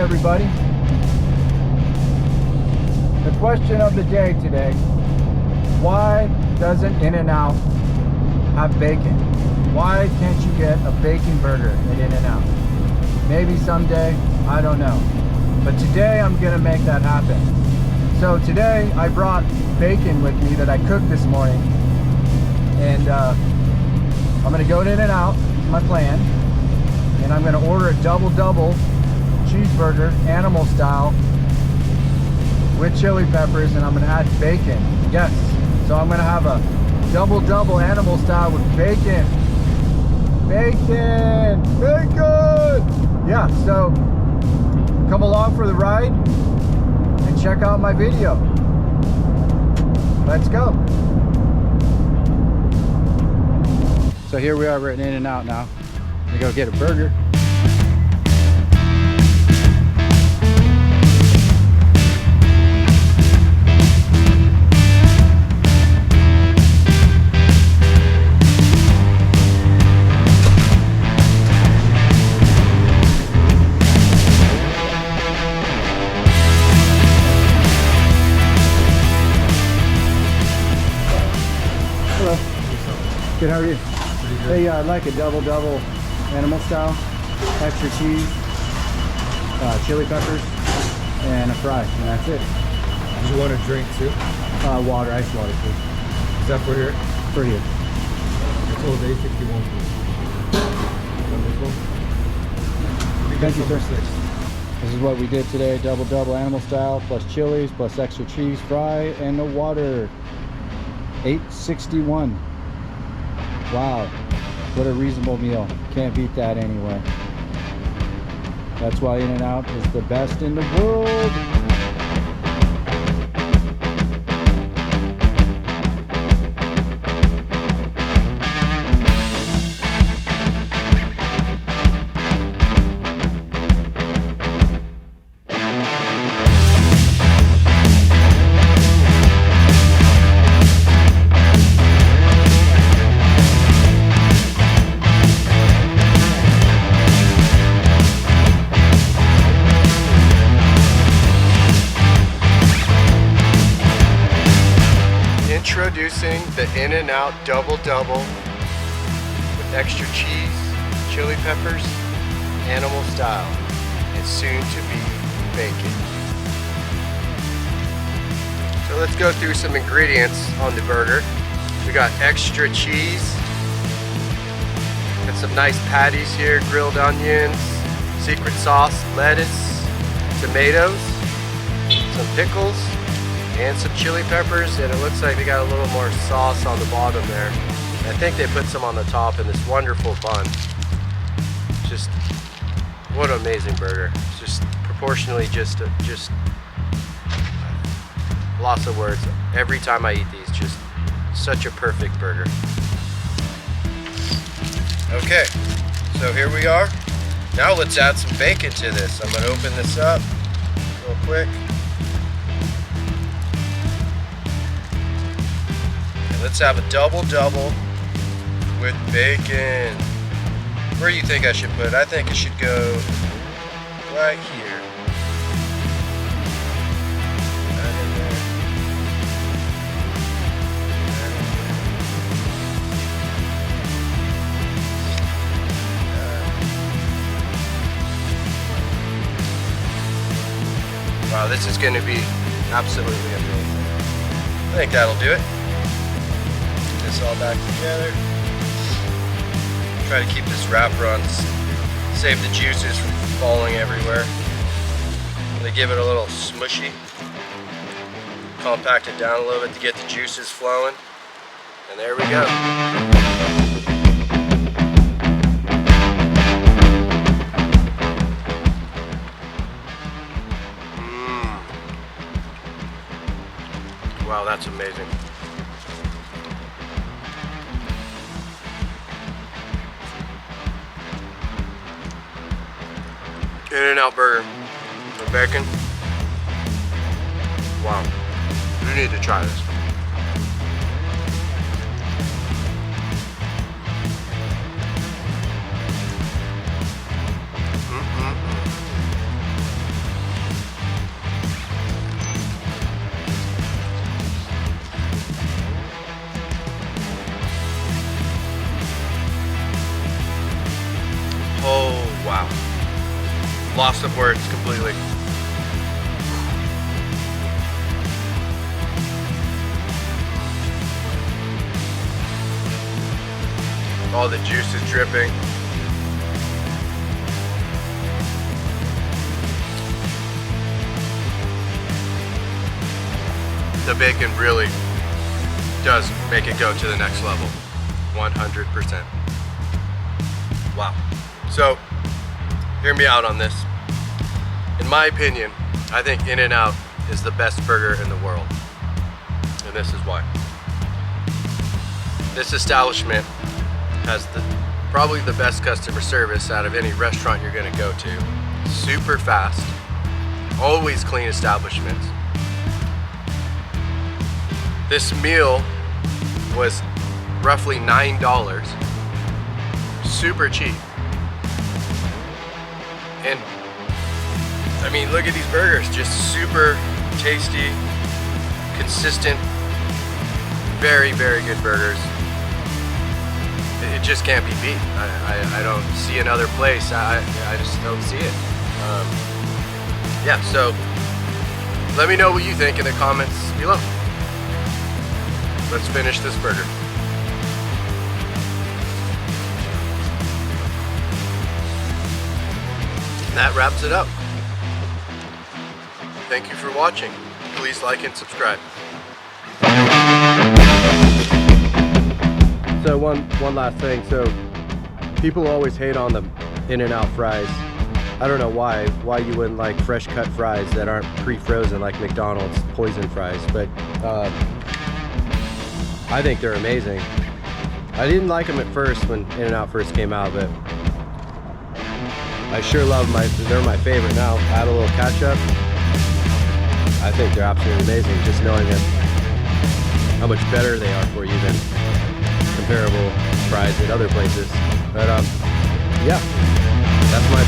everybody. The question of the day today: why doesn't In-N-Out have bacon? Why can't you get a bacon burger at In-N-Out? Maybe someday, I don't know. But today I'm gonna make that happen. So today I brought bacon with me that I cooked this morning, and I'm gonna go to In-N-Out, my plan, and I'm gonna order a double cheeseburger, animal style, with chili peppers, and I'm gonna add bacon. Yes, so I'm gonna have a double animal style with bacon. Bacon! Yeah, so come along for the ride and check out my video. Let's go. So here we are, we're at In-N-Out now. We go get a burger. Hello. Good, how are you? Pretty good. Hey, I'd like a double animal style, extra cheese, chili peppers, and a fry, and that's it. Do you want a drink too? Water, ice water, please. Is that for here? For you. It's all day 51. Thank you, sir. This is what we did today: double animal style, plus chilies, plus extra cheese, fry, and the water. $8.61. Wow, what a reasonable meal. Can't beat that anywhere. That's why In-N-Out is the best in the world. Introducing the In-N-Out double with extra cheese, chili peppers, animal style, and soon to be bacon. So let's go through some ingredients on the burger. We got extra cheese, got some nice patties here, grilled onions, secret sauce, lettuce, tomatoes, some pickles, and some chili peppers, and it looks like they got a little more sauce on the bottom there. I think they put some on the top in this wonderful bun. Just what an amazing burger. It's just proportionally just lots of words. Every time I eat these, just such a perfect burger. Okay, so here we are. Now let's add some bacon to this. I'm gonna open this up real quick. Let's have a double with bacon. Where do you think I should put it? I think it should go right here. Right in there. Right in there. Wow, this is going to be absolutely amazing. I think that'll do it. This all back together. Try to keep this wrapper on, save the juices from falling everywhere. They give it a little smushy. Compact it down a little bit to get the juices flowing. And there we go. Wow, that's amazing. In-N-Out burger with bacon. Wow, you need to try this. lost of words completely. All the juice is dripping. The bacon really does make it go to the next level. 100%. Wow. So, hear me out on this. In my opinion, I think In-N-Out is the best burger in the world. And this is why. This establishment has probably the best customer service out of any restaurant you're gonna go to. Super fast, always clean establishments. This meal was roughly $9, super cheap. And I mean, look at these burgers, just super tasty, consistent, very, very good burgers. It just can't be beat. I don't see another place. I just don't see it. Yeah, so let me know what you think in the comments below. Let's finish this burger. And that wraps it up. Thank you for watching. Please like and subscribe. So one last thing. So people always hate on the In-N-Out fries. I don't know why you wouldn't like fresh cut fries that aren't pre-frozen like McDonald's poison fries, but I think they're amazing. I didn't like them at first when In-N-Out first came out, but I sure love they're my favorite now. Add a little ketchup. I think they're absolutely amazing, just knowing how much better they are for you than comparable fries at other places. But yeah, that's my